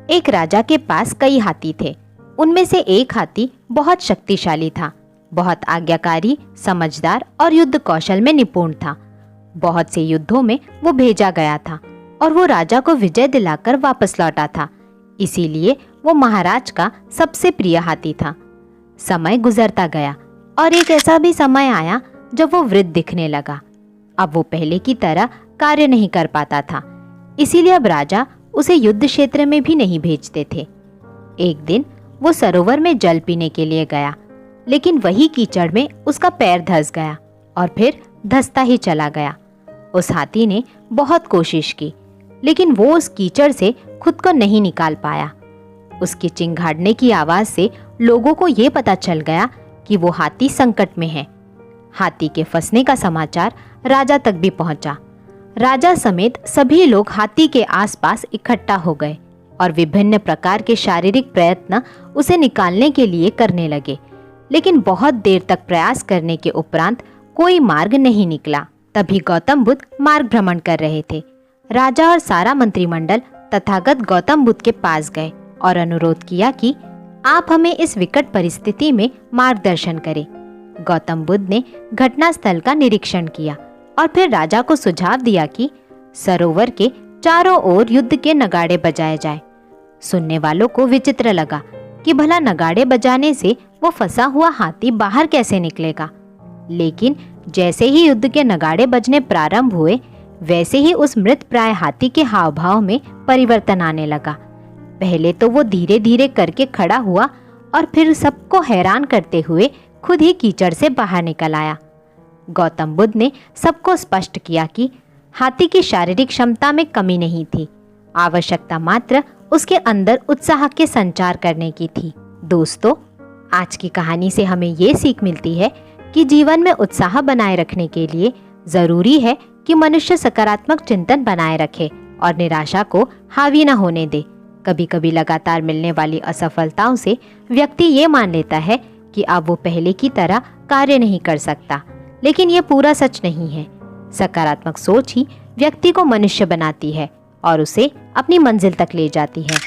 एक राजा के पास कई हाथी थे। उनमें से एक हाथी बहुत शक्तिशाली था, बहुत आज्ञाकारी, समझदार और युद्ध कौशल में निपुण था। बहुत से युद्धों में वो भेजा गया था और वो राजा को विजय दिलाकर वापस लौटा था। इसीलिए वो महाराज का सबसे प्रिय हाथी था। समय गुजरता गया और एक ऐसा भी समय आया जब वो वृद्ध दिखने लगा। अब वो पहले की तरह कार्य नहीं कर पाता था, इसीलिए अब राजा उसे युद्ध क्षेत्र में भी नहीं भेजते थे। एक दिन वो सरोवर में जल पीने के लिए गया, लेकिन वही कीचड़ में उसका पैर धंस गया और फिर धंसता ही चला गया। उस हाथी ने बहुत कोशिश की, लेकिन वो उस कीचड़ से खुद को नहीं निकाल पाया। उसके चिंघाड़ने की आवाज से लोगों को ये पता चल गया कि वो हाथी संकट में है। हाथी के फंसने का समाचार राजा तक भी पहुंचा। राजा समेत सभी लोग हाथी के आसपास इकट्ठा हो गए और विभिन्न प्रकार के शारीरिक प्रयत्न उसे निकालने के लिए करने लगे, लेकिन बहुत देर तक प्रयास करने के उपरांत कोई मार्ग नहीं निकला। तभी गौतम बुद्ध मार्ग भ्रमण कर रहे थे। राजा और सारा मंत्रिमंडल तथागत गौतम बुद्ध के पास गए और अनुरोध किया कि आप हमें इस विकट परिस्थिति में मार्गदर्शन करें। गौतम बुद्ध ने घटनास्थल का निरीक्षण किया और फिर राजा को सुझाव दिया कि सरोवर के चारों ओर युद्ध के नगाड़े बजाए जाए। सुनने वालों को विचित्र लगा कि भला नगाड़े बजाने से वो फंसा हुआ हाथी बाहर कैसे निकलेगा। लेकिन जैसे ही युद्ध के नगाड़े बजने प्रारंभ हुए, वैसे ही उस मृत प्राय हाथी के हाव भाव में परिवर्तन आने लगा। पहले तो वो धीरे धीरे करके खड़ा हुआ और फिर सबको हैरान करते हुए खुद ही कीचड़ से बाहर निकल आया। गौतम बुद्ध ने सबको स्पष्ट किया कि हाथी की शारीरिक क्षमता में कमी नहीं थी, आवश्यकता मात्र उसके अंदर उत्साह के संचार करने की थी। दोस्तों, आज की कहानी से हमें ये सीख मिलती है कि जीवन में उत्साह बनाए रखने के लिए जरूरी है कि मनुष्य सकारात्मक चिंतन बनाए रखे और निराशा को हावी न होने दे। कभी कभी लगातार मिलने वाली असफलताओं से व्यक्ति ये मान लेता है कि अब वो पहले की तरह कार्य नहीं कर सकता, लेकिन ये पूरा सच नहीं है। सकारात्मक सोच ही व्यक्ति को मनुष्य बनाती है और उसे अपनी मंजिल तक ले जाती है।